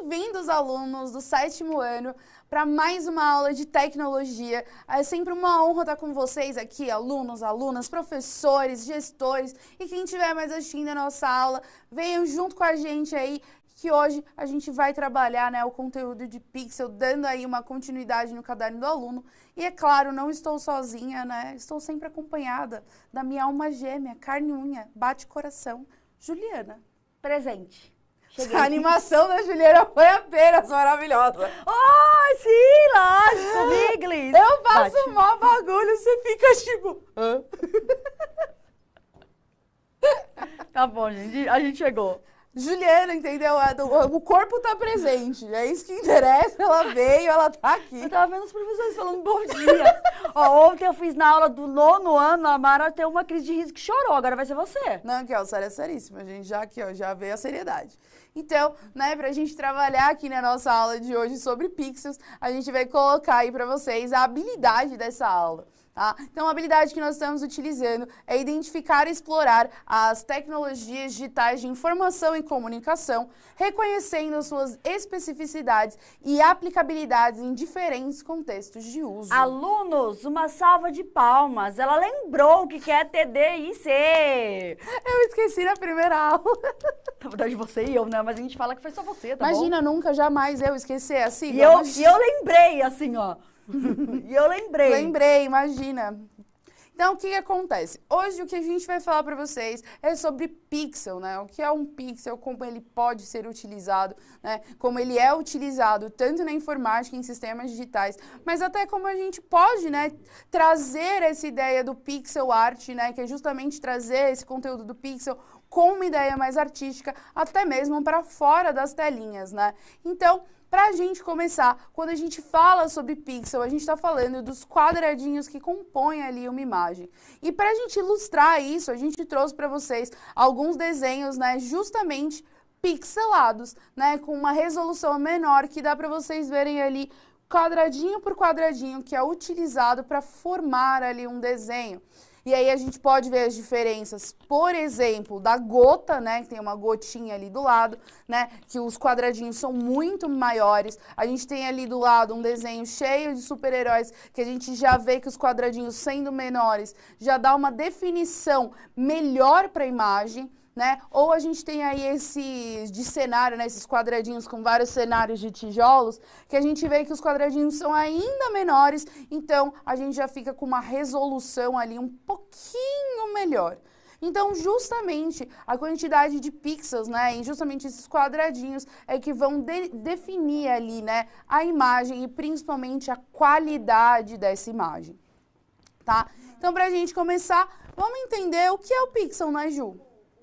bem-vindos, alunos do 7º ano, para mais uma aula de tecnologia. É sempre uma honra estar com vocês aqui, alunos, alunas, professores, gestores e quem estiver mais assistindo a nossa aula, venham junto com a gente aí, que hoje a gente vai trabalhar, né, o conteúdo de Pixel, dando aí uma continuidade no caderno do aluno. E é claro, não estou sozinha, né? Estou sempre acompanhada da minha alma gêmea, carne e unha, bate coração, Juliana. Presente. Cheguei. A animação da Juliana foi apenas maravilhosa. Oh, sim, lógico, Biglis. Eu faço um maior bagulho, você fica tipo... Hã? Tá bom, gente, a gente chegou. Juliana, entendeu? O corpo tá presente, é isso que interessa, ela veio, ela tá aqui. Eu tava vendo os professores falando bom dia. Ó, ontem eu fiz na aula do 9º ano, a Mara teve uma crise de riso que chorou, agora vai ser você. Não, aqui ó, sério, é seríssima, gente, já aqui ó, já veio a seriedade. Então, né, pra gente trabalhar aqui na nossa aula de hoje sobre pixels, a gente vai colocar aí pra vocês a habilidade dessa aula. Tá? Então, a habilidade que nós estamos utilizando é identificar e explorar as tecnologias digitais de informação e comunicação, reconhecendo as suas especificidades e aplicabilidades em diferentes contextos de uso. Alunos, uma salva de palmas. Ela lembrou o que é TDIC. Eu esqueci na primeira aula. Na verdade, você e eu, né? Mas a gente fala que foi só você, tá Imagina, bom? nunca, jamais eu esquecer assim. E eu lembrei, assim, ó. E eu lembrei. Lembrei, imagina. Então, o que acontece? Hoje, o que a gente vai falar para vocês é sobre pixel, né? O que é um pixel, como ele pode ser utilizado, né? Como ele é utilizado tanto na informática, em sistemas digitais, mas até como a gente pode, né, trazer essa ideia do pixel art, né? Que é justamente trazer esse conteúdo do pixel com uma ideia mais artística, até mesmo para fora das telinhas, né? Então, para a gente começar, quando a gente fala sobre pixel, a gente está falando dos quadradinhos que compõem ali uma imagem. E para a gente ilustrar isso, a gente trouxe para vocês alguns desenhos, né, justamente pixelados, né, com uma resolução menor, que dá para vocês verem ali quadradinho por quadradinho, que é utilizado para formar ali um desenho. E aí a gente pode ver as diferenças, por exemplo, da gota, né, que tem uma gotinha ali do lado, né, que os quadradinhos são muito maiores. A gente tem ali do lado um desenho cheio de super-heróis, que a gente já vê que os quadradinhos sendo menores já dá uma definição melhor para a imagem, né? Ou a gente tem aí esses de cenário, né, esses quadradinhos com vários cenários de tijolos, que a gente vê que os quadradinhos são ainda menores, então a gente já fica com uma resolução ali um pouquinho melhor. Então, justamente, a quantidade de pixels, né, e justamente esses quadradinhos é que vão definir ali, né, a imagem e principalmente a qualidade dessa imagem, tá? Então, pra gente começar, vamos entender o que é o pixel, né, Ju?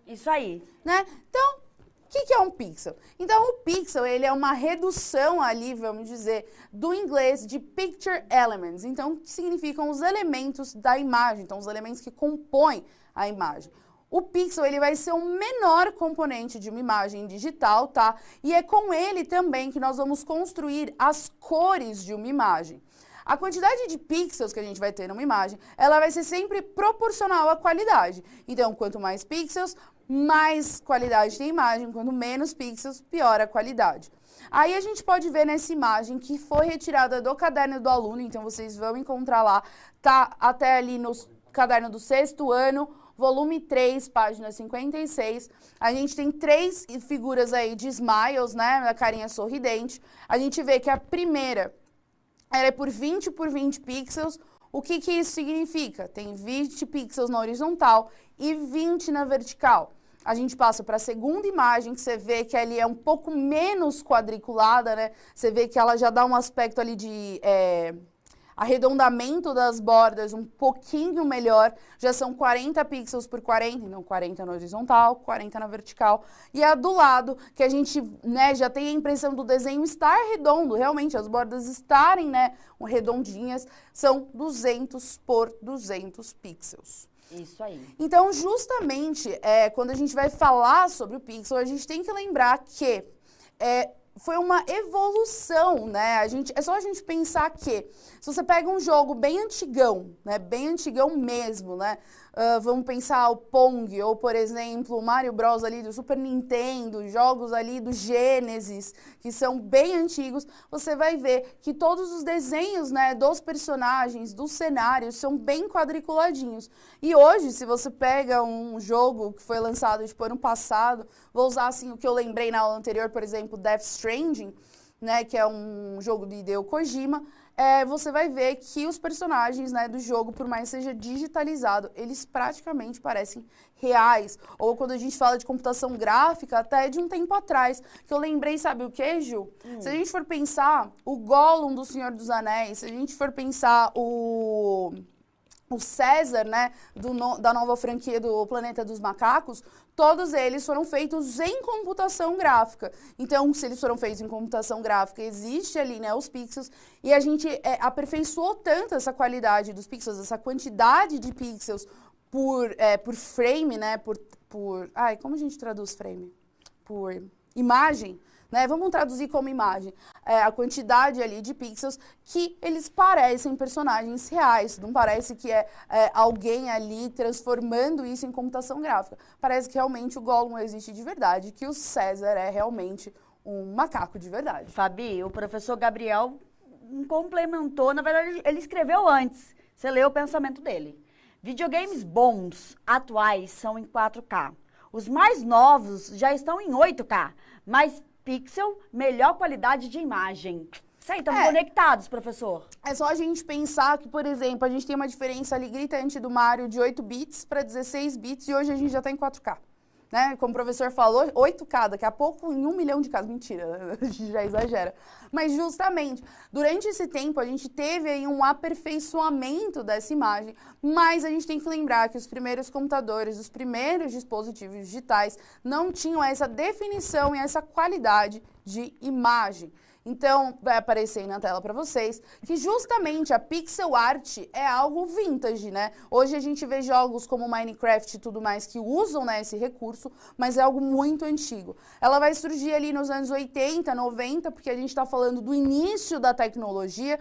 Isso aí. Né? Então, o que é um pixel? Então, o pixel, ele é uma redução ali, vamos dizer, do inglês de picture elements. Então, que significam os elementos da imagem, então, os elementos que compõem a imagem. O pixel, ele vai ser o menor componente de uma imagem digital, tá? E é com ele também que nós vamos construir as cores de uma imagem. A quantidade de pixels que a gente vai ter numa imagem, ela vai ser sempre proporcional à qualidade. Então, quanto mais pixels, mais qualidade tem a imagem, quanto menos pixels, pior a qualidade. Aí a gente pode ver nessa imagem que foi retirada do caderno do aluno, então vocês vão encontrar lá, tá até ali no caderno do 6º ano, volume 3, página 56. A gente tem 3 figuras aí de smiles, né, da carinha sorridente. A gente vê que a primeira, ela é por 20 por 20 pixels. O que isso significa? Tem 20 pixels na horizontal e 20 na vertical. A gente passa para a segunda imagem, que você vê que ali é um pouco menos quadriculada, né? Você vê que ela já dá um aspecto ali de arredondamento das bordas um pouquinho melhor. Já são 40 pixels por 40, então 40 na horizontal, 40 na vertical. E a do lado, que a gente, né, já tem a impressão do desenho estar redondo, realmente, as bordas estarem, né, redondinhas, são 200 por 200 pixels. Isso aí. Então, justamente, quando a gente vai falar sobre o pixel, a gente tem que lembrar que foi uma evolução, né? É só a gente pensar que, se você pega um jogo bem antigão, né? Bem antigão mesmo, né? vamos pensar o Pong, ou, por exemplo, o Mario Bros. Ali do Super Nintendo, jogos ali do Genesis, que são bem antigos, você vai ver que todos os desenhos, né, dos personagens, dos cenários, são bem quadriculadinhos. E hoje, se você pega um jogo que foi lançado, tipo, ano passado, vou usar, assim, o que eu lembrei na aula anterior, por exemplo, Death Stranding, né, que é um jogo de Hideo Kojima, você vai ver que os personagens, né, do jogo, por mais que seja digitalizado, eles praticamente parecem reais. Ou quando a gente fala de computação gráfica, até de um tempo atrás, que eu lembrei, sabe o que, Ju? Se a gente for pensar o Gollum do Senhor dos Anéis, se a gente for pensar o César, né, da nova franquia do Planeta dos Macacos, todos eles foram feitos em computação gráfica. Então, se eles foram feitos em computação gráfica, existe ali, né, os pixels, e a gente aperfeiçoou tanto essa qualidade dos pixels, essa quantidade de pixels por frame, né, ai, como a gente traduz frame? Por imagem, né? Vamos traduzir como imagem. A quantidade ali de pixels que eles parecem personagens reais. Não parece que é alguém ali transformando isso em computação gráfica. Parece que realmente o Gollum existe de verdade, que o César é realmente um macaco de verdade. Fabi, o professor Gabriel complementou, na verdade ele escreveu antes. Você leu o pensamento dele. Videogames bons, atuais, são em 4K. Os mais novos já estão em 8K, mas pixel, melhor qualidade de imagem. Isso aí, estamos conectados, professor. É só a gente pensar que, por exemplo, a gente tem uma diferença ali gritante do Mario de 8 bits para 16 bits e hoje a gente já está em 4K. Né? Como o professor falou, 8K, daqui a pouco em 1 milhão de casos. Mentira, a gente já exagera. Mas justamente, durante esse tempo a gente teve aí um aperfeiçoamento dessa imagem, mas a gente tem que lembrar que os primeiros computadores, os primeiros dispositivos digitais não tinham essa definição e essa qualidade de imagem. Então, vai aparecer aí na tela para vocês que justamente a pixel art é algo vintage, né? Hoje a gente vê jogos como Minecraft e tudo mais que usam, né, esse recurso, mas é algo muito antigo. Ela vai surgir ali nos anos 80, 90, porque a gente está falando do início da tecnologia.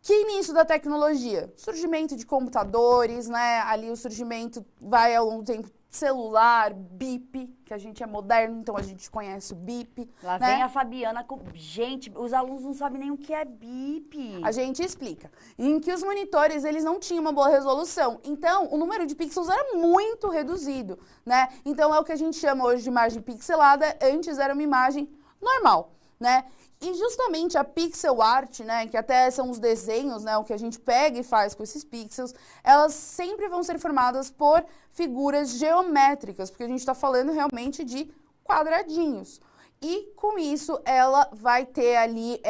Que início da tecnologia? Surgimento de computadores, né? Ali o surgimento vai ao longo do tempo celular, bip, que a gente é moderno, então a gente conhece o bip. Lá né? vem a Fabiana com... Gente, os alunos não sabem nem o que é bip. A gente explica. Em que os monitores, eles não tinham uma boa resolução. Então, o número de pixels era muito reduzido, né? Então, é o que a gente chama hoje de imagem pixelada. Antes era uma imagem normal, né? E justamente a pixel art, né, que até são os desenhos, né, o que a gente pega e faz com esses pixels, elas sempre vão ser formadas por figuras geométricas, porque a gente está falando realmente de quadradinhos. E com isso ela vai ter ali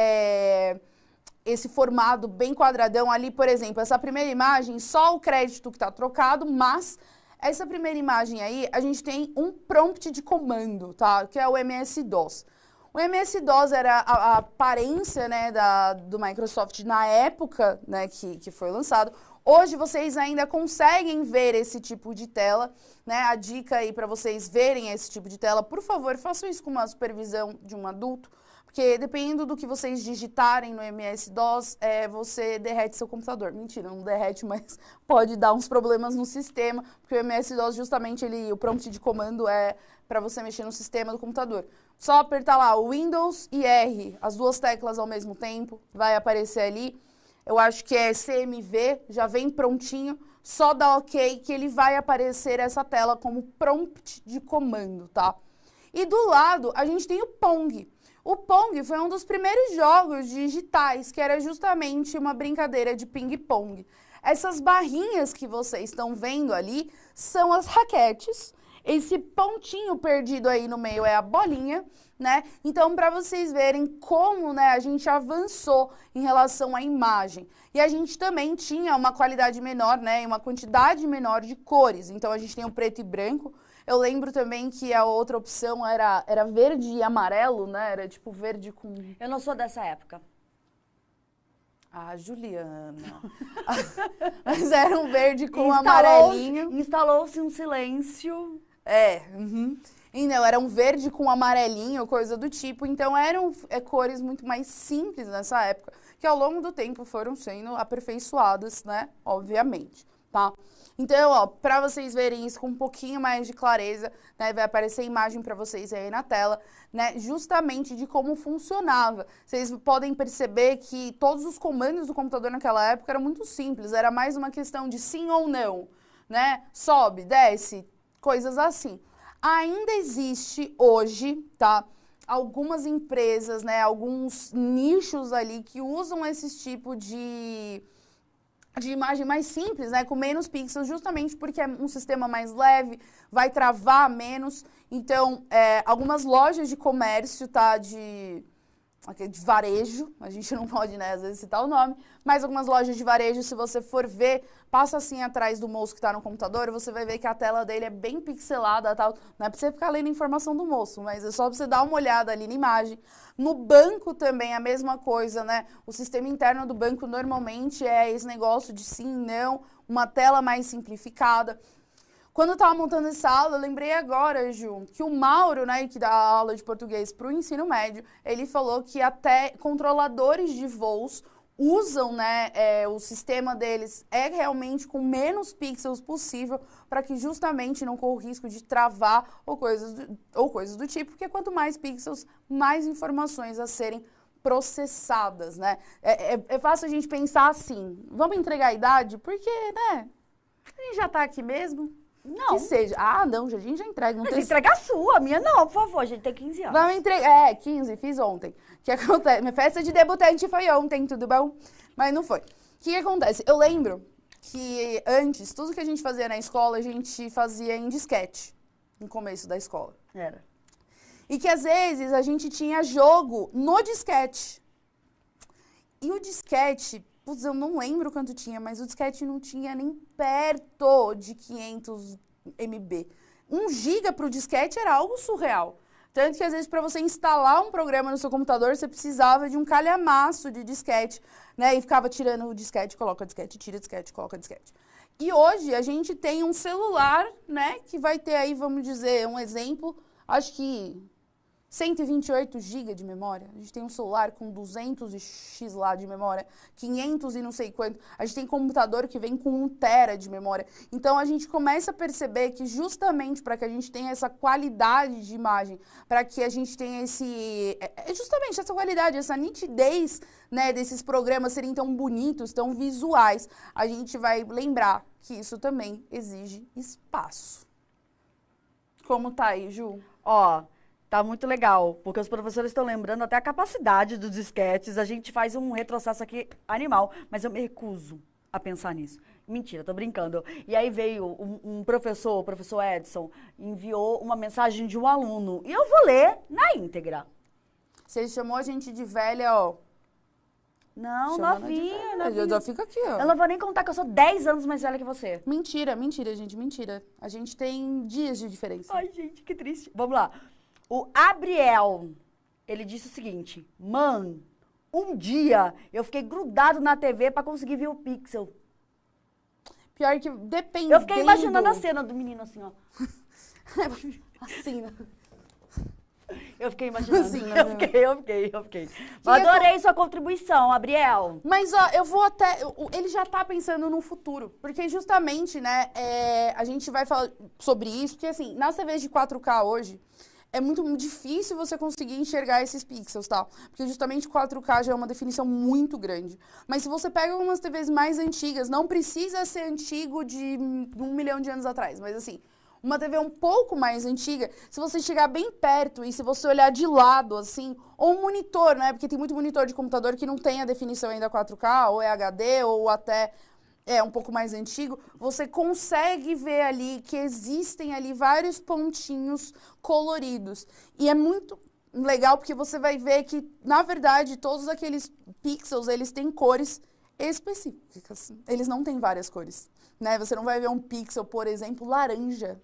esse formado bem quadradão ali, por exemplo, essa primeira imagem, só o crédito que está trocado, mas essa primeira imagem aí, a gente tem um prompt de comando, tá, que é o MS-DOS. O MS-DOS era a aparência, né, do Microsoft na época, né, que foi lançado. Hoje vocês ainda conseguem ver esse tipo de tela, né? A dica aí para vocês verem esse tipo de tela, por favor, façam isso com uma supervisão de um adulto, porque dependendo do que vocês digitarem no MS-DOS, você derrete seu computador. Mentira, não derrete, mas pode dar uns problemas no sistema, porque o MS-DOS justamente o prompt de comando é para você mexer no sistema do computador. Só apertar lá o Windows e R, as duas teclas ao mesmo tempo, vai aparecer ali. Eu acho que é CMV, já vem prontinho, só dá OK que ele vai aparecer essa tela como prompt de comando, tá? E do lado, a gente tem o Pong. O Pong foi um dos primeiros jogos digitais, que era justamente uma brincadeira de ping-pong. Essas barrinhas que vocês estão vendo ali são as raquetes. Esse pontinho perdido aí no meio é a bolinha, né? Então, para vocês verem como, né, a gente avançou em relação à imagem. E a gente também tinha uma qualidade menor, né, e uma quantidade menor de cores. Então, a gente tem o preto e branco. Eu lembro também que a outra opção era verde e amarelo, né? Era tipo verde com... Eu não sou dessa época. Ah, Juliana. Mas era um verde com amarelinho. Instalou-se um silêncio. Uhum. E não, era um verde com amarelinho, coisa do tipo. Então, eram cores muito mais simples nessa época, que ao longo do tempo foram sendo aperfeiçoadas, né? Obviamente. tá? Então, ó, para vocês verem isso com um pouquinho mais de clareza, né, vai aparecer imagem para vocês aí na tela, né, justamente de como funcionava. Vocês podem perceber que todos os comandos do computador naquela época eram muito simples, era mais uma questão de sim ou não, né, sobe, desce, coisas assim. Ainda existe hoje, tá, algumas empresas, né, alguns nichos ali que usam esse tipo de imagem mais simples, né, com menos pixels, justamente porque é um sistema mais leve, vai travar menos. Então, algumas lojas de comércio, tá, de varejo, a gente não pode, né, às vezes citar o nome, mas algumas lojas de varejo, se você for ver, passa assim atrás do moço que está no computador, você vai ver que a tela dele é bem pixelada, tal. Não é para você ficar lendo a informação do moço, mas é só para você dar uma olhada ali na imagem. No banco também a mesma coisa, né? O sistema interno do banco normalmente é esse negócio de sim, não, uma tela mais simplificada. Quando eu estava montando essa aula, eu lembrei agora, Ju, que o Mauro, né, que dá aula de português para o ensino médio, ele falou que até controladores de voos usam, né, o sistema deles realmente com menos pixels possível para que justamente não corra o risco de travar ou coisas do tipo, porque quanto mais pixels, mais informações a serem processadas, né? É fácil a gente pensar assim, vamos entregar a idade? Porque, né, a gente já está aqui mesmo. Não. Que seja. Ah, não, a gente já entrega. Não Mas tem... entrega a sua, a minha não, por favor, a gente tem 15 anos. Vamos entregar. 15, fiz ontem. O que acontece? Minha festa de debutante foi ontem, tudo bom? Mas não foi. O que acontece? Eu lembro que antes, tudo que a gente fazia na escola, a gente fazia em disquete, no começo da escola. Era. E que às vezes a gente tinha jogo no disquete. E o disquete... Putz, eu não lembro quanto tinha, mas o disquete não tinha nem perto de 500 MB. 1 giga para o disquete era algo surreal. Tanto que, às vezes, para você instalar um programa no seu computador, você precisava de um calhamaço de disquete, né? E ficava tirando o disquete, coloca disquete, tira disquete, coloca disquete. E hoje, a gente tem um celular, né? Que vai ter aí, vamos dizer, um exemplo, acho que 128 GB de memória. A gente tem um celular com 200 e X lá de memória, 500 e não sei quanto. A gente tem computador que vem com 1 tera de memória. Então, a gente começa a perceber que justamente para que a gente tenha essa qualidade de imagem, para que a gente tenha justamente essa qualidade, essa nitidez, né, desses programas serem tão bonitos, tão visuais, a gente vai lembrar que isso também exige espaço. Como tá aí, Ju? Ó... Tá muito legal, porque os professores estão lembrando até a capacidade dos disquetes. A gente faz um retrocesso aqui animal, mas eu me recuso a pensar nisso. Mentira, tô brincando. E aí veio um professor, o professor Edson, enviou uma mensagem de um aluno. E eu vou ler na íntegra. Você chamou a gente de velha, ó. Não, novinha. Eu já fico aqui, ó. Eu não vou nem contar que eu sou 10 anos mais velha que você. Mentira, gente, mentira. A gente tem dias de diferença. Ai, gente, que triste. Vamos lá. O Abriel, ele disse o seguinte: um dia eu fiquei grudado na TV pra conseguir ver o pixel. Pior que depende. Eu fiquei imaginando a cena do menino assim, ó. Assim, né? Eu fiquei imaginando. Assim, né? Eu fiquei. Adorei sua contribuição, Abriel. Mas, ó, eu vou até... Ele já tá pensando no futuro. Porque, justamente, né, a gente vai falar sobre isso. Porque, assim, nas TVs de 4K hoje... É muito difícil você conseguir enxergar esses pixels, tá? Porque justamente 4K já é uma definição muito grande. Mas se você pega algumas TVs mais antigas, não precisa ser antigo de 1 milhão de anos atrás, mas assim, uma TV um pouco mais antiga, se você chegar bem perto e se você olhar de lado, assim, ou um monitor, né? Porque tem muito monitor de computador que não tem a definição ainda 4K, ou é HD, ou até... um pouco mais antigo, você consegue ver ali que existem ali vários pontinhos coloridos. E é muito legal porque você vai ver que, na verdade, todos aqueles pixels, eles têm cores específicas. Eles não têm várias cores, né? Você não vai ver um pixel, por exemplo, laranja,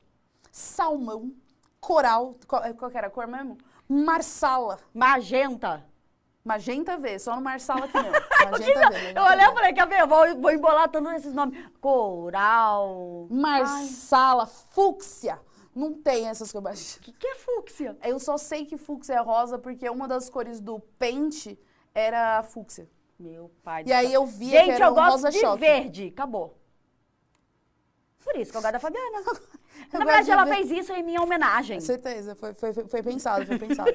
salmão, coral, qual que era a cor mesmo? Marsala. Magenta V, só no Marsala aqui não. Magenta V. Eu olhei e falei, quer ver? Eu vou embolar todos esses nomes. Coral. Marsala, fúcsia. Não tem essas cores. O que é fúcsia? Eu só sei que fúcsia é rosa porque uma das cores do pente era fúcsia. Meu pai do céu. E aí eu via que gente, era eu um gosto rosa de choque. verde. Acabou. Por isso que eu gosto da Fabiana. Na verdade, ela fez isso em minha homenagem. Certeza, foi pensado, foi pensado.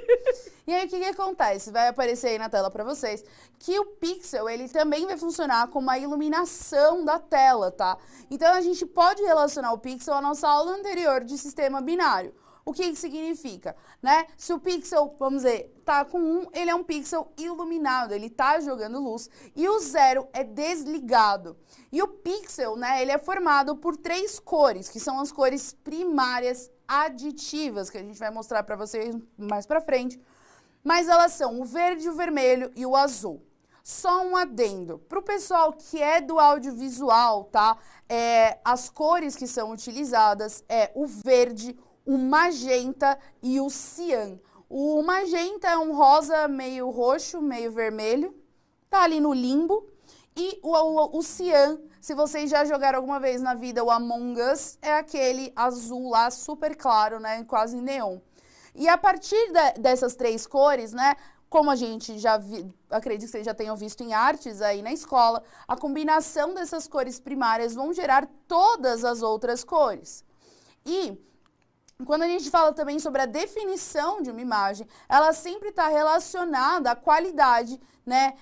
E aí, o que acontece? Vai aparecer aí na tela para vocês que o pixel, ele também vai funcionar como a iluminação da tela, tá? Então, a gente pode relacionar o pixel à nossa aula anterior de sistema binário. O que significa, né? Se o pixel, vamos dizer, tá com 1, ele é um pixel iluminado, ele tá jogando luz, e o 0 é desligado. E o pixel, né, ele é formado por 3 cores, que são as cores primárias aditivas, que a gente vai mostrar para vocês mais para frente. Mas elas são o verde, o vermelho e o azul. Só um adendo. Para o pessoal que é do audiovisual, tá? As cores que são utilizadas é o verde, o magenta e o cian. O magenta é um rosa meio roxo, meio vermelho. Tá ali no limbo. E o cian, se vocês já jogaram alguma vez na vida o Among Us, é aquele azul lá super claro, né? Quase neon. E a partir dessas 3 cores, né? Como a gente já acredito que vocês já tenham visto em artes aí na escola, a combinação dessas cores primárias vão gerar todas as outras cores. E quando a gente fala também sobre a definição de uma imagem, ela sempre está relacionada à qualidade, né?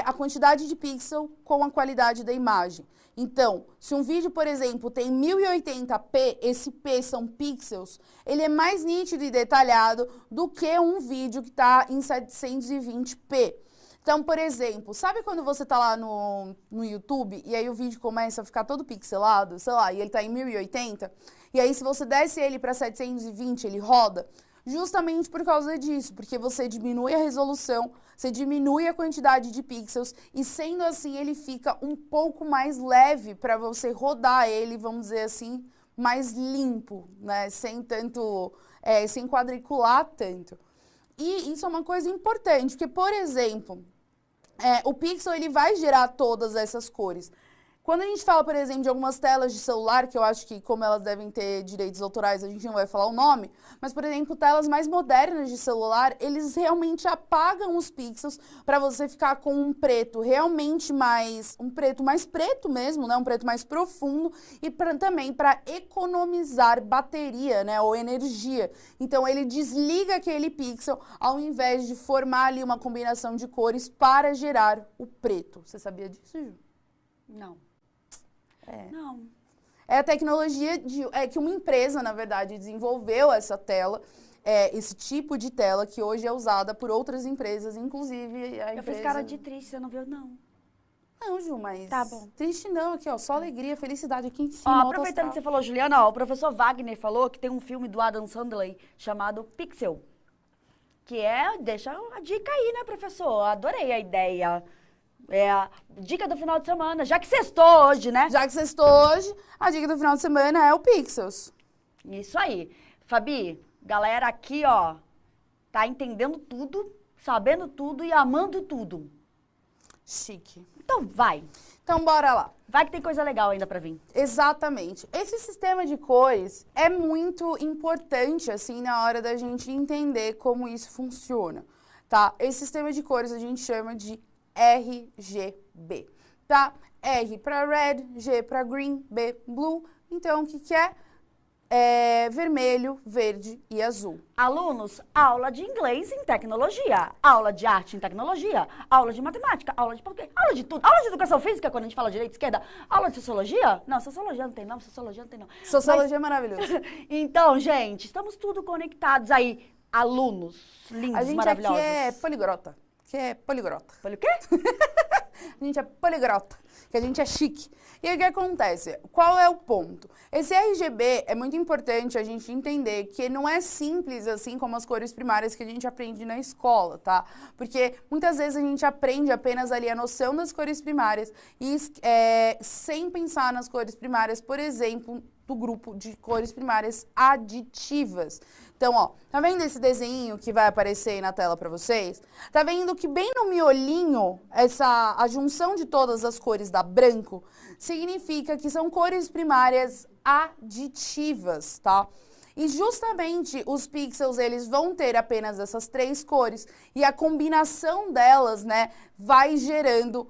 A quantidade de pixel com a qualidade da imagem. Então, se um vídeo, por exemplo, tem 1080p, esse P são pixels, ele é mais nítido e detalhado do que um vídeo que está em 720p. Então, por exemplo, sabe quando você está lá no YouTube e aí o vídeo começa a ficar todo pixelado, sei lá, e ele está em 1080, e aí se você desce ele para 720, ele roda? Justamente por causa disso, porque você diminui a resolução, você diminui a quantidade de pixels e sendo assim ele fica um pouco mais leve para você rodar ele, vamos dizer assim, mais limpo, né? Sem tanto, sem quadricular tanto. E isso é uma coisa importante, porque, por exemplo, o pixel ele vai gerar todas essas cores. Quando a gente fala, por exemplo, de algumas telas de celular, que eu acho que como elas devem ter direitos autorais, a gente não vai falar o nome, mas, por exemplo, telas mais modernas de celular, eles realmente apagam os pixels para você ficar com um preto realmente um preto mais preto mesmo, né? Um preto mais profundo e também para economizar bateria, né? Ou energia. Então, ele desliga aquele pixel ao invés de formar ali uma combinação de cores para gerar o preto. Você sabia disso, Ju? Não. Não. É a tecnologia que uma empresa, na verdade, desenvolveu essa tela, esse tipo de tela que hoje é usada por outras empresas, inclusive a empresa... Eu fiz cara de triste, você não viu, não. Não, Ju, mas... Tá bom. Triste não, aqui, ó, só alegria, felicidade aqui em cima. Aproveitando que você falou, Juliana, ó, o professor Wagner falou que tem um filme do Adam Sandler chamado Pixel, que deixa a dica aí, né, professor? Adorei a ideia. A dica do final de semana, já que sextou hoje, né? Já que sextou hoje, a dica do final de semana é o Pixels. Isso aí. Fabi, galera aqui, ó, tá entendendo tudo, sabendo tudo e amando tudo. Chique. Então vai. Então bora lá. Vai que tem coisa legal ainda pra vir. Exatamente. Esse sistema de cores é muito importante, assim, na hora da gente entender como isso funciona, tá? Esse sistema de cores a gente chama de RGB, tá? R para red, G para green, B blue. Então, o que é? Vermelho, verde e azul. Alunos, aula de inglês em tecnologia, aula de arte em tecnologia, aula de matemática, aula de português, aula de tudo. Aula de educação física, quando a gente fala direita e esquerda. Aula de sociologia? Não, sociologia não tem não, sociologia não tem não. Sociologia é maravilhoso. Então, gente, estamos tudo conectados aí. Alunos lindos, maravilhosos. A gente aqui é poligrota. Que é poligrota. Poli o quê? A gente é poligrota, que a gente é chique. E aí o que acontece? Qual é o ponto? Esse RGB é muito importante a gente entender que não é simples assim como as cores primárias que a gente aprende na escola, tá? Porque muitas vezes a gente aprende apenas ali a noção das cores primárias e sem pensar nas cores primárias, por exemplo, do grupo de cores primárias aditivas. Então, ó, tá vendo esse desenho que vai aparecer aí na tela para vocês? Tá vendo que bem no miolinho, a junção de todas as cores da branco, significa que são cores primárias aditivas, tá? E justamente os pixels, eles vão ter apenas essas 3 cores e a combinação delas, né, vai gerando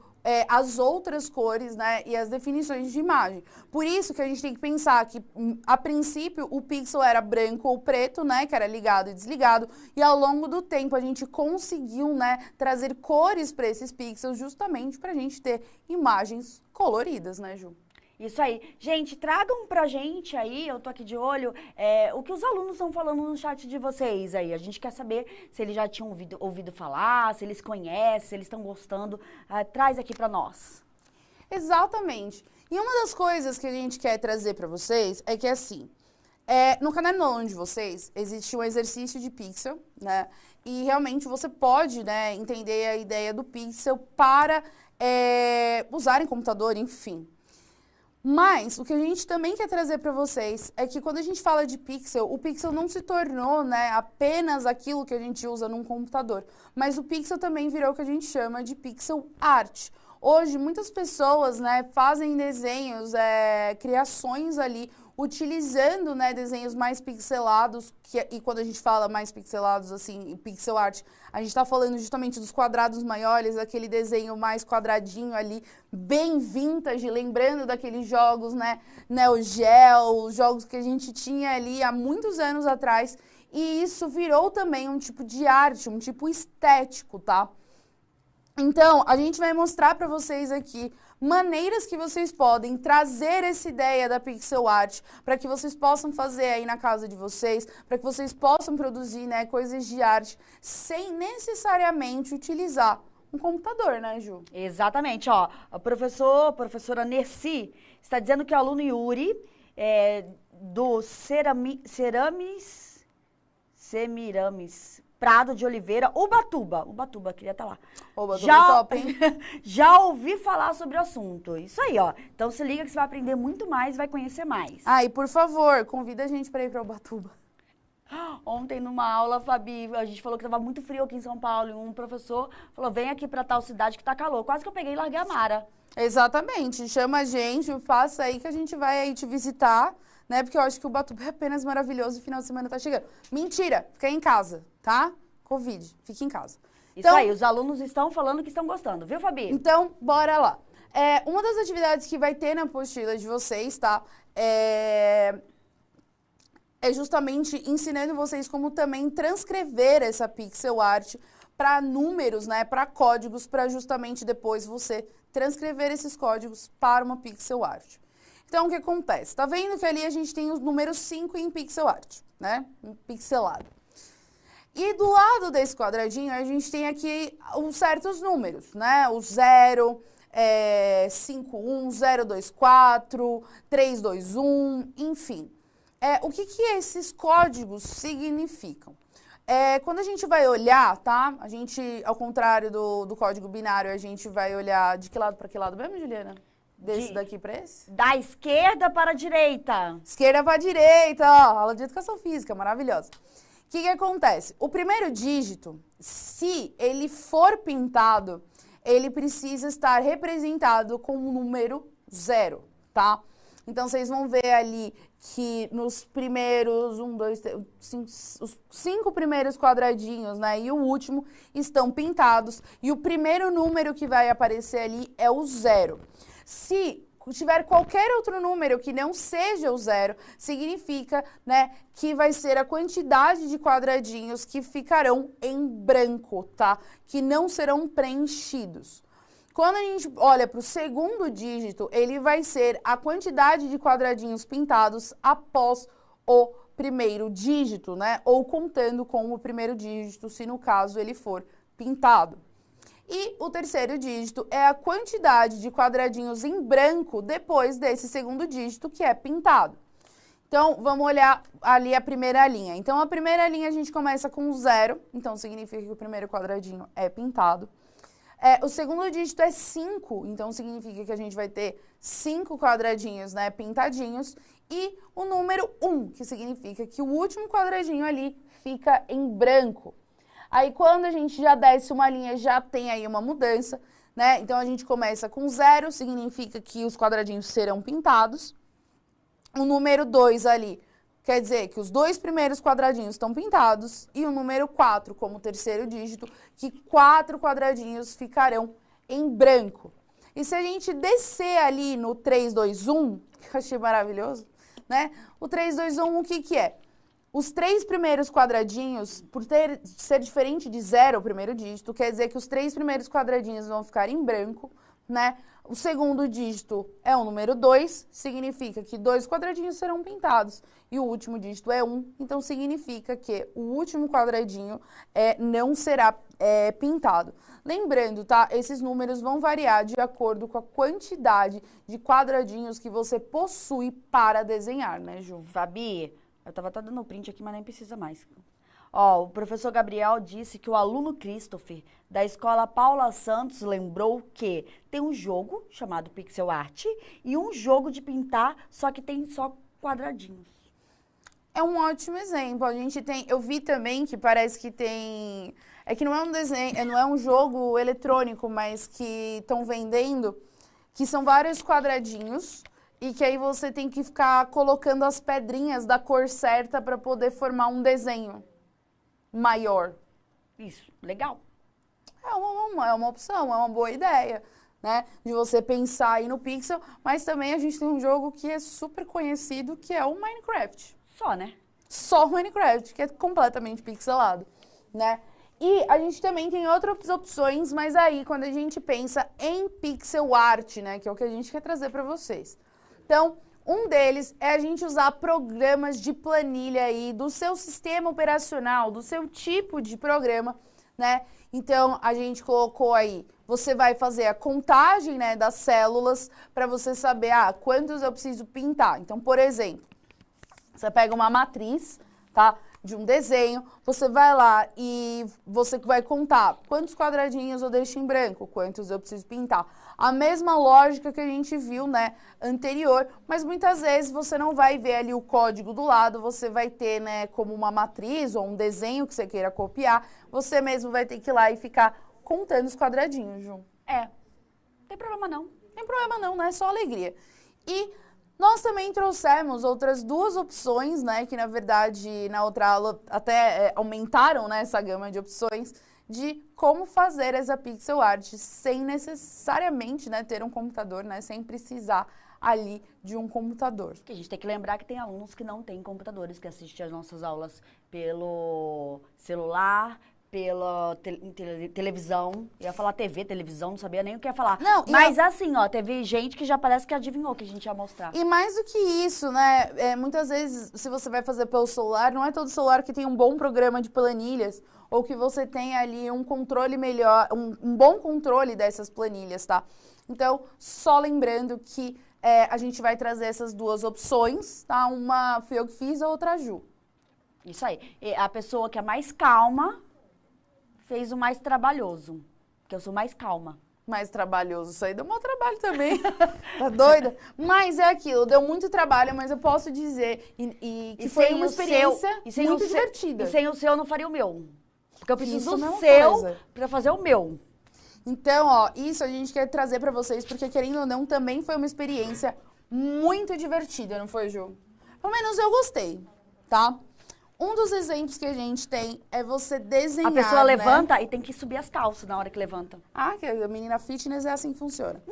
as outras cores, né, e as definições de imagem. Por isso que a gente tem que pensar que, a princípio, o pixel era branco ou preto, né, que era ligado e desligado, e ao longo do tempo a gente conseguiu, né, trazer cores para esses pixels justamente para a gente ter imagens coloridas, né, Ju? Isso aí. Gente, tragam pra gente aí, eu tô aqui de olho, o que os alunos estão falando no chat de vocês aí. A gente quer saber se eles já tinham ouvido falar, se eles conhecem, se eles estão gostando. Traz aqui pra nós. Exatamente. E uma das coisas que a gente quer trazer pra vocês é que, assim, no caderno de vocês existe um exercício de pixel, né? E realmente você pode, né, entender a ideia do pixel para usar em computador, enfim. Mas o que a gente também quer trazer para vocês é que quando a gente fala de pixel, o pixel não se tornou, né, apenas aquilo que a gente usa num computador, mas o pixel também virou o que a gente chama de pixel art. Hoje, muitas pessoas, né, fazem desenhos, criações ali, utilizando, né, desenhos mais pixelados, e quando a gente fala mais pixelados, assim, pixel art, a gente está falando justamente dos quadrados maiores, aquele desenho mais quadradinho ali, bem vintage, lembrando daqueles jogos, né, Neo Geo, jogos que a gente tinha ali há muitos anos atrás, e isso virou também um tipo de arte, um tipo estético, tá? Então, a gente vai mostrar para vocês aqui maneiras que vocês podem trazer essa ideia da pixel art para que vocês possam fazer aí na casa de vocês, para que vocês possam produzir, né, coisas de arte sem necessariamente utilizar um computador, né, Ju? Exatamente, ó. A professora Nessi está dizendo que o aluno Yuri do Semiramis Prado de Oliveira, Ubatuba, queria estar lá. Ubatuba é top, hein? Já ouvi falar sobre o assunto. Isso aí, ó. Então se liga que você vai aprender muito mais, vai conhecer mais. Ah, e por favor, convida a gente para ir para Ubatuba. Ontem numa aula, Fabi, a gente falou que tava muito frio aqui em São Paulo e um professor falou, vem aqui para tal cidade que tá calor. Quase que eu peguei e larguei a Mara. Exatamente. Chama a gente, passa aí que a gente vai aí te visitar, né? Porque eu acho que o Ubatuba é apenas maravilhoso e o final de semana tá chegando. Mentira, fica em casa, tá? Covid, fique em casa. Isso aí, os alunos estão falando que estão gostando, viu, Fabi? Então, bora lá. Uma das atividades que vai ter na apostila de vocês, tá? É justamente ensinando vocês como também transcrever essa pixel art para números, né? Para códigos, para justamente depois você transcrever esses códigos para uma pixel art. Então, o que acontece? Tá vendo que ali a gente tem os números 5 em pixel art, né? Pixelado. E do lado desse quadradinho, a gente tem aqui uns certos números, né? O 0, 51, 024, 321, enfim. O que esses códigos significam? Quando a gente vai olhar, tá? A gente, ao contrário do código binário, a gente vai olhar de que lado para que lado mesmo, Juliana? Desse daqui para esse? Da esquerda para a direita. Esquerda para a direita, ó, aula de educação física, maravilhosa. O que acontece? O primeiro dígito, se ele for pintado, ele precisa estar representado com o número 0, tá? Então, vocês vão ver ali que nos primeiros, 5 primeiros quadradinhos, né, e o último estão pintados. E o primeiro número que vai aparecer ali é o 0. Se tiver qualquer outro número que não seja o 0, significa, né, que vai ser a quantidade de quadradinhos que ficarão em branco, tá? Que não serão preenchidos. Quando a gente olha para o segundo dígito, ele vai ser a quantidade de quadradinhos pintados após o primeiro dígito, né? Ou contando com o primeiro dígito, se no caso ele for pintado. E o terceiro dígito é a quantidade de quadradinhos em branco depois desse segundo dígito que é pintado. Então, vamos olhar ali a primeira linha. Então, a primeira linha a gente começa com 0, então significa que o primeiro quadradinho é pintado. O segundo dígito é 5, então significa que a gente vai ter 5 quadradinhos, né, pintadinhos. E o número 1, que significa que o último quadradinho ali fica em branco. Aí, quando a gente já desce uma linha, já tem aí uma mudança, né? Então, a gente começa com 0, significa que os quadradinhos serão pintados. O número 2 ali, quer dizer que os 2 primeiros quadradinhos estão pintados. E o número 4, como terceiro dígito, que 4 quadradinhos ficarão em branco. E se a gente descer ali no 3, 2, 1, que eu achei maravilhoso, né? O 3, 2, 1, o que que é? Os 3 primeiros quadradinhos, por ser diferente de 0 o primeiro dígito, quer dizer que os 3 primeiros quadradinhos vão ficar em branco, né? O segundo dígito é o número 2, significa que 2 quadradinhos serão pintados. E o último dígito é 1, então significa que o último quadradinho não será pintado. Lembrando, tá? Esses números vão variar de acordo com a quantidade de quadradinhos que você possui para desenhar, né, Ju? Fabi, eu tava até dando print aqui, mas nem precisa mais. Ó, o professor Gabriel disse que o aluno Christopher, da escola Paula Santos, lembrou que tem um jogo chamado Pixel Art e um jogo de pintar, só que tem só quadradinhos. É um ótimo exemplo. A gente tem, eu vi também que parece que tem, é que não é um desenho, não é um jogo eletrônico, mas que estão vendendo, que são vários quadradinhos e que aí você tem que ficar colocando as pedrinhas da cor certa para poder formar um desenho maior. Isso, legal. É uma opção, é uma boa ideia, né? De você pensar aí no Pixel, mas também a gente tem um jogo que é super conhecido, que é o Minecraft. Só, né? Só o Minecraft, que é completamente pixelado, né? E a gente também tem outras opções, mas aí quando a gente pensa em pixel art, né? Que é o que a gente quer trazer para vocês. Então, um deles é a gente usar programas de planilha aí do seu sistema operacional, do seu tipo de programa, né? Então, a gente colocou aí, você vai fazer a contagem, né, das células para você saber, quantos eu preciso pintar. Então, por exemplo, você pega uma matriz, tá, de um desenho, você vai lá e você vai contar quantos quadradinhos eu deixo em branco, quantos eu preciso pintar. A mesma lógica que a gente viu, né, anterior, mas muitas vezes você não vai ver ali o código do lado, você vai ter, né, como uma matriz ou um desenho que você queira copiar, você mesmo vai ter que ir lá e ficar contando os quadradinhos, Ju. Não tem problema não. Não tem problema não, né, só alegria. E nós também trouxemos outras 2 opções, né, que na verdade na outra aula até aumentaram, né, essa gama de opções de como fazer essa pixel art sem necessariamente, né, ter um computador, né, sem precisar ali de um computador. Que a gente tem que lembrar que tem alunos que não têm computadores, que assistem as nossas aulas pelo celular, pela televisão. Eu ia falar TV, televisão, não sabia nem o que ia falar. Não, mas assim, ó, teve gente que já parece que adivinhou que a gente ia mostrar. E mais do que isso, né, muitas vezes, se você vai fazer pelo celular, não é todo celular que tem um bom programa de planilhas, ou que você tem ali um controle melhor, um bom controle dessas planilhas, tá? Então, só lembrando que a gente vai trazer essas 2 opções, tá? Uma fui eu que fiz, a outra a Ju. Isso aí. E a pessoa que é mais calma fez o mais trabalhoso, porque eu sou mais calma. Mais trabalhoso, isso aí deu um trabalho também, tá doida? Mas é aquilo, deu muito trabalho, mas eu posso dizer que foi uma experiência muito divertida. E sem o seu eu não faria o meu, porque eu preciso do Isso seu para fazer o meu. Então, ó, isso a gente quer trazer pra vocês, porque querendo ou não, também foi uma experiência muito divertida, não foi, Ju? Pelo menos eu gostei, tá? Um dos exemplos que a gente tem é você desenhar, A pessoa né? levanta e tem que subir as calças na hora que levanta. Que a menina fitness é assim que funciona.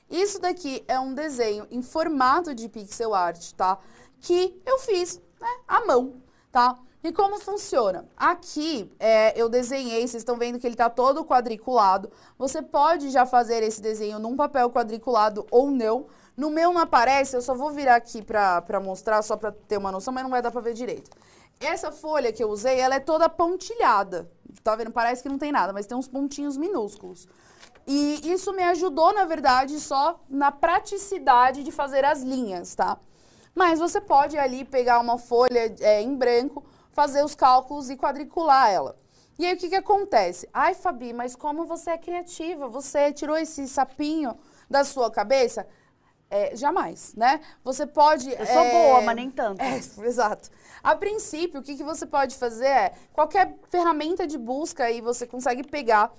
Isso daqui é um desenho em formato de pixel art, tá? Que eu fiz, né, à mão, tá? E como funciona? Aqui eu desenhei, vocês estão vendo que ele tá todo quadriculado. Você pode já fazer esse desenho num papel quadriculado ou não. No meu não aparece, eu só vou virar aqui pra mostrar, só pra ter uma noção, mas não vai dar pra ver direito. Essa folha que eu usei, ela é toda pontilhada. Tá vendo? Parece que não tem nada, mas tem uns pontinhos minúsculos. E isso me ajudou, na verdade, só na praticidade de fazer as linhas, tá? Mas você pode ali pegar uma folha em branco, fazer os cálculos e quadricular ela. E aí, o que que acontece? Ai, Fabi, mas como você é criativa? Você tirou esse sapinho da sua cabeça? Jamais, né? Você pode... Eu sou boa, mas nem tanto. Exato. A princípio, o que que você pode fazer qualquer ferramenta de busca aí você consegue pegar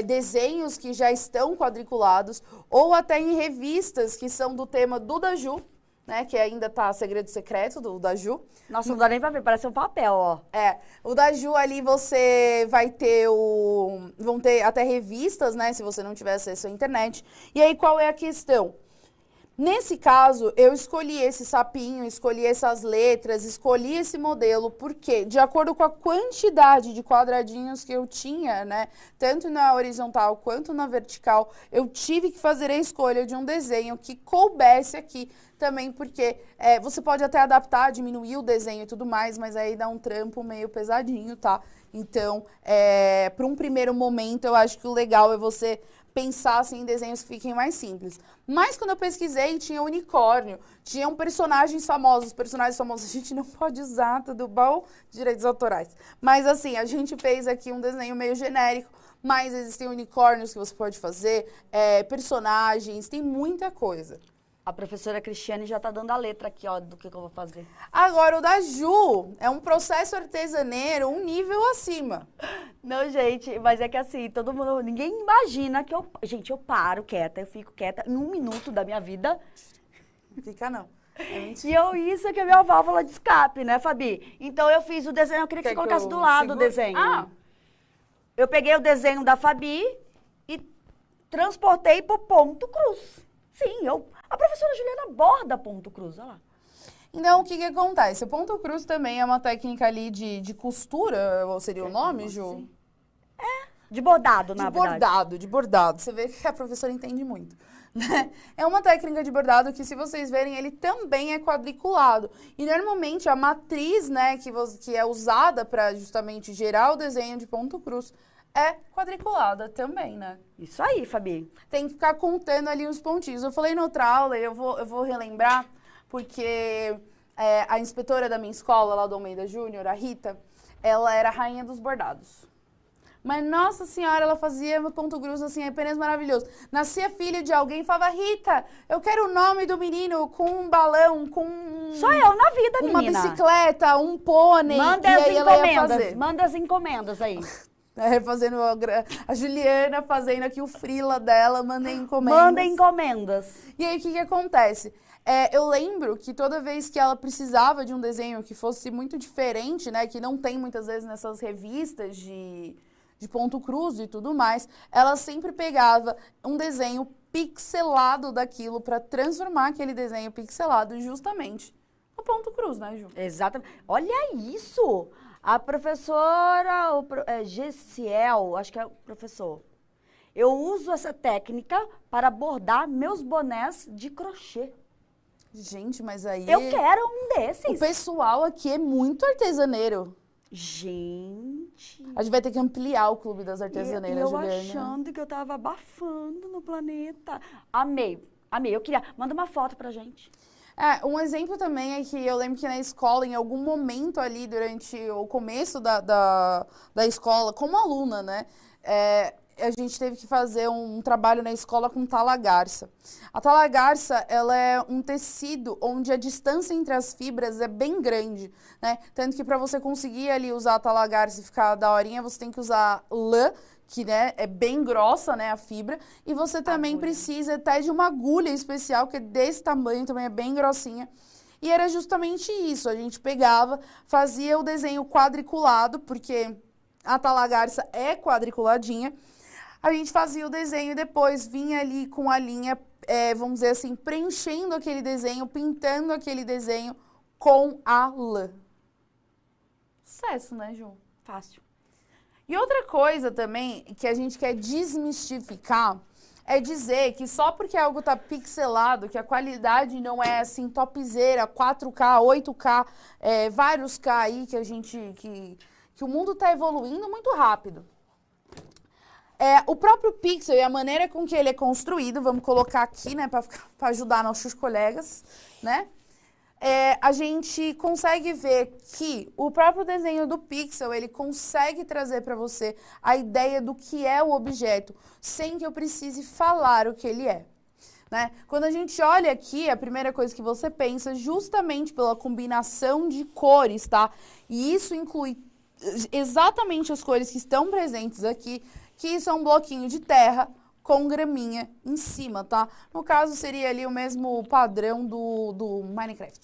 desenhos que já estão quadriculados ou até em revistas que são do tema do Daju, né? Que ainda tá segredo secreto do Daju. Nossa, não dá nem pra ver, parece um papel, ó. O Daju ali você vai ter vão ter até revistas, né, se você não tiver acesso à internet. E aí, qual é a questão? Nesse caso, eu escolhi esse sapinho, escolhi essas letras, escolhi esse modelo, porque de acordo com a quantidade de quadradinhos que eu tinha, né, tanto na horizontal quanto na vertical, eu tive que fazer a escolha de um desenho que coubesse aqui também, porque você pode até adaptar, diminuir o desenho e tudo mais, mas aí dá um trampo meio pesadinho, tá? Então, para um primeiro momento, eu acho que o legal é você pensar assim, em desenhos que fiquem mais simples. Mas quando eu pesquisei, tinha unicórnio, tinham personagens famosos a gente não pode usar, tudo bom? Direitos autorais. Mas assim, a gente fez aqui um desenho meio genérico, mas existem unicórnios que você pode fazer, personagens, tem muita coisa. A professora Cristiane já tá dando a letra aqui, ó, do que eu vou fazer. Agora, o da Ju é um processo artesaneiro, um nível acima. Não, gente, mas é que assim, todo mundo, ninguém imagina que gente, eu paro quieta, eu fico quieta em 1 minuto da minha vida. Fica não. Isso é que é a minha válvula de escape, né, Fabi? Então eu fiz o desenho, eu queria que você colocasse do lado o desenho. Eu peguei o desenho da Fabi e transportei pro ponto cruz. Sim, a professora Juliana borda ponto cruz, olha lá. Então, o que acontece? O ponto cruz também é uma técnica ali de costura, ou seria o nome, Ju? Assim? De bordado, na verdade. De bordado. Você vê que a professora entende muito. Né? É uma técnica de bordado que, se vocês verem, ele também é quadriculado. E, normalmente, a matriz, né, que é usada para justamente gerar o desenho de ponto cruz é quadriculada também, né? Isso aí, Fabi. Tem que ficar contando ali os pontinhos. Eu falei na outra aula, eu vou relembrar, porque a inspetora da minha escola, lá do Almeida Júnior, a Rita, ela era a rainha dos bordados. Mas, nossa senhora, ela fazia ponto cruz, assim, apenas maravilhoso. Nascia filho de alguém e falava, Rita, eu quero o nome do menino com um balão, com Só eu na vida, uma menina. bicicleta, um pônei. Manda e as aí ela ia encomendas, fazer. manda as encomendas aí. Fazendo a Juliana fazendo aqui o frila dela, mandei encomendas. Manda encomendas. E aí, o que acontece? Eu lembro que toda vez que ela precisava de um desenho que fosse muito diferente, né, que não tem muitas vezes nessas revistas de ponto cruz e tudo mais, ela sempre pegava um desenho pixelado daquilo para transformar aquele desenho pixelado justamente no ponto cruz, né, Ju? Exatamente. Olha isso! A professora, Gessiel, acho que é o professor. Eu uso essa técnica para bordar meus bonés de crochê. Gente, mas aí... Eu quero um desses. O pessoal aqui é muito artesaneiro. Gente... A gente vai ter que ampliar o clube das artesaneiras, Juliana. Eu achando que eu tava abafando no planeta. Amei, amei. Eu queria... Manda uma foto pra gente. Um exemplo também é que eu lembro que na escola, em algum momento ali, durante o começo da escola, como aluna, né? A gente teve que fazer um trabalho na escola com tala garça. A tala garça, ela é um tecido onde a distância entre as fibras é bem grande, né? Tanto que para você conseguir ali usar a tala garça e ficar daorinha, você tem que usar lã, que, né, é bem grossa, né, a fibra, e você também precisa até de uma agulha especial, que é desse tamanho, também é bem grossinha. E era justamente isso, a gente pegava, fazia o desenho quadriculado, porque a tala garça é quadriculadinha, a gente fazia o desenho e depois vinha ali com a linha, vamos dizer assim, preenchendo aquele desenho, pintando aquele desenho com a lã. Sucesso, né, Ju? Fácil. E outra coisa também que a gente quer desmistificar é dizer que só porque algo tá pixelado, que a qualidade não é assim topzera, 4K, 8K, vários K aí que o mundo tá evoluindo muito rápido. O próprio pixel e a maneira com que ele é construído, vamos colocar aqui, né, para ajudar nossos colegas, né? A gente consegue ver que o próprio desenho do pixel, ele consegue trazer para você a ideia do que é o objeto, sem que eu precise falar o que ele é. Né? Quando a gente olha aqui, a primeira coisa que você pensa, justamente pela combinação de cores, tá? E isso inclui exatamente as cores que estão presentes aqui, que isso é um bloquinho de terra com graminha em cima, tá? No caso, seria ali o mesmo padrão do Minecraft.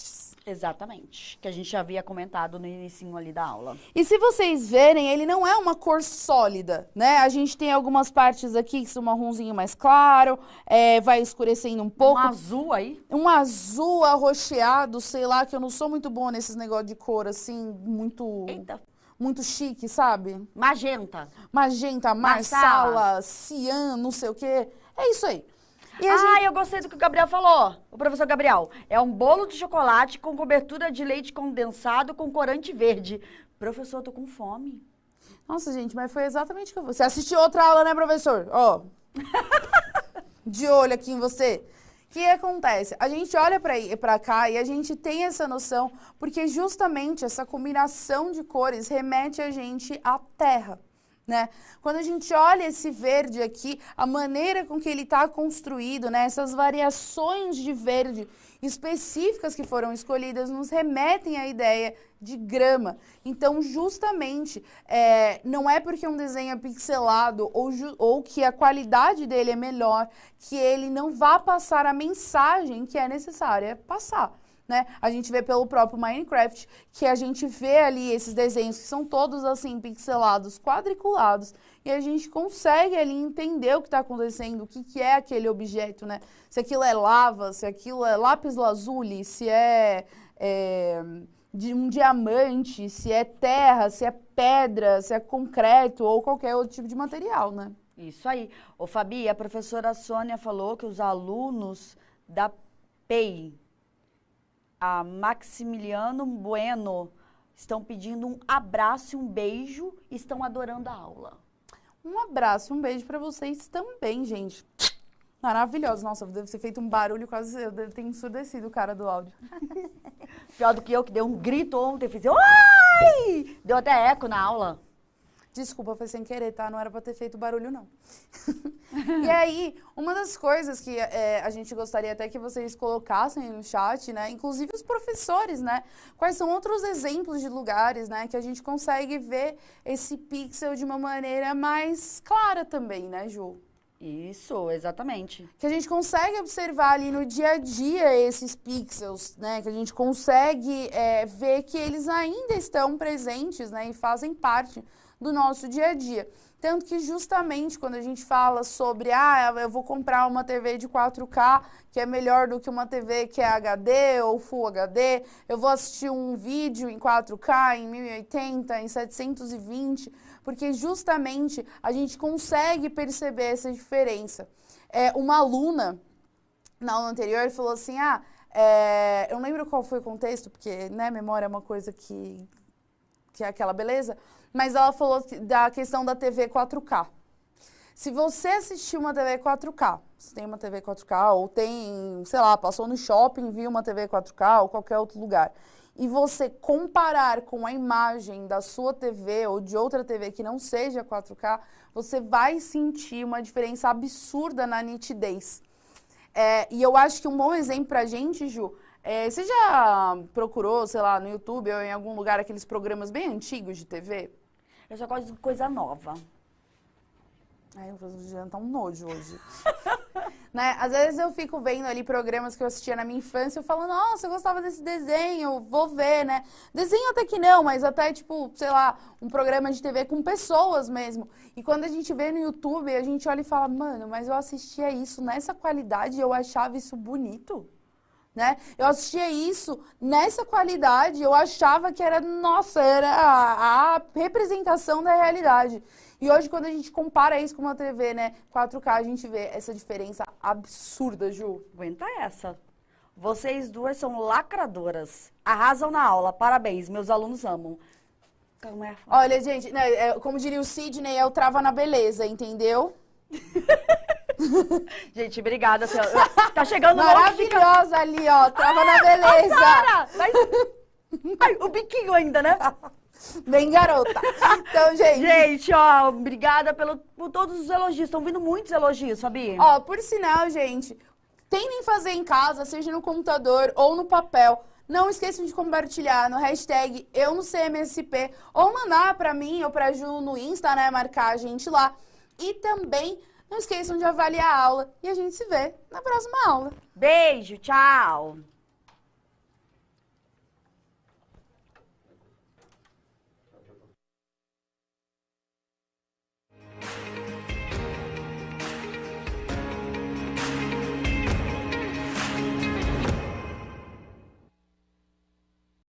Exatamente, que a gente já havia comentado no inicinho ali da aula. E se vocês verem, ele não é uma cor sólida, né? A gente tem algumas partes aqui que são marronzinho mais claro, vai escurecendo um pouco. Um azul aí. Um azul arroxeado, sei lá, que eu não sou muito boa nesses negócios de cor, assim, Eita. muito chique, sabe? Magenta. Magenta, marsala, cian, não sei o quê. É isso aí. E Eu gostei do que o Gabriel falou. O professor Gabriel. É um bolo de chocolate com cobertura de leite condensado com corante verde. Professor, eu tô com fome. Nossa, gente, mas foi exatamente o que eu... Você assistiu outra aula, né, professor? Ó, de olho aqui em você. O que acontece? A gente olha pra cá e a gente tem essa noção porque justamente essa combinação de cores remete a gente à terra. Né? Quando a gente olha esse verde aqui, a maneira com que ele está construído, né? Essas variações de verde específicas que foram escolhidas nos remetem à ideia de grama. Então, justamente, não é porque um desenho é pixelado ou que a qualidade dele é melhor que ele não vá passar a mensagem que é necessária passar. Né? A gente vê pelo próprio Minecraft que a gente vê ali esses desenhos que são todos assim pixelados, quadriculados, e a gente consegue ali entender o que está acontecendo, o que é aquele objeto, né? Se aquilo é lava, se aquilo é lápis lazuli, se é de um diamante, se é terra, se é pedra, se é concreto ou qualquer outro tipo de material, né? Isso aí. Ô, Fabi, a professora Sônia falou que os alunos da PEI, a Maximiliano Bueno, estão pedindo um abraço e um beijo e estão adorando a aula. Um abraço, um beijo pra vocês também, gente. Maravilhoso. Nossa, deve ter feito um barulho quase... Eu devo ter ensurdecido o cara do áudio. Pior do que eu, que dei um grito ontem, fiz... Ai! Deu até eco na aula. Desculpa, foi sem querer, tá? Não era pra ter feito barulho, não. E aí, uma das coisas que a gente gostaria até que vocês colocassem no chat, né? Inclusive os professores, né? Quais são outros exemplos de lugares, né? Que a gente consegue ver esse pixel de uma maneira mais clara também, né, Ju? Isso, exatamente. Que a gente consegue observar ali no dia a dia esses pixels, né? Que a gente consegue ver que eles ainda estão presentes, né? E fazem parte do nosso dia a dia. Tanto que justamente quando a gente fala sobre, eu vou comprar uma TV de 4K, que é melhor do que uma TV que é HD ou Full HD, eu vou assistir um vídeo em 4K, em 1080, em 720, porque justamente a gente consegue perceber essa diferença. Uma aluna, na aula anterior, falou assim, eu não lembro qual foi o contexto, porque, né, memória é uma coisa que é aquela beleza, mas ela falou da questão da TV 4K. Se você assistir uma TV 4K, você tem uma TV 4K ou tem, sei lá, passou no shopping, viu uma TV 4K ou qualquer outro lugar, e você comparar com a imagem da sua TV ou de outra TV que não seja 4K, você vai sentir uma diferença absurda na nitidez. E eu acho que um bom exemplo pra gente, Ju, você já procurou, sei lá, no YouTube ou em algum lugar aqueles programas bem antigos de TV? Eu só gosto de coisa nova. Ai, eu vou jantar um nojo hoje. Né? Às vezes eu fico vendo ali programas que eu assistia na minha infância e eu falo, nossa, eu gostava desse desenho, vou ver, né? Desenho até que não, mas até, tipo, sei lá, um programa de TV com pessoas mesmo. E quando a gente vê no YouTube, a gente olha e fala, mano, mas eu assistia isso nessa qualidade e eu achava isso bonito. Né? Eu assistia isso nessa qualidade, eu achava que era, nossa, era a representação da realidade. E hoje, quando a gente compara isso com uma TV, né, 4K, a gente vê essa diferença absurda, Ju. Aguenta essa. Vocês duas são lacradoras. Arrasam na aula. Parabéns, meus alunos amam. Olha, gente, né, como diria o Sidney, é o trava na beleza, entendeu? Gente, obrigada, senhora. Tá chegando maravilhosa ali, ó. Trava na beleza. Sara, mas... o biquinho ainda, né? Bem garota. Então, gente... Gente, ó, obrigada por todos os elogios. Estão vindo muitos elogios, Fabi. Ó, por sinal, gente, tentem fazer em casa, seja no computador ou no papel. Não esqueçam de compartilhar no hashtag #EuNoCMSP ou mandar pra mim ou pra Ju no Insta, né? Marcar a gente lá. E também Não esqueçam de avaliar a aula e a gente se vê na próxima aula. Beijo, tchau!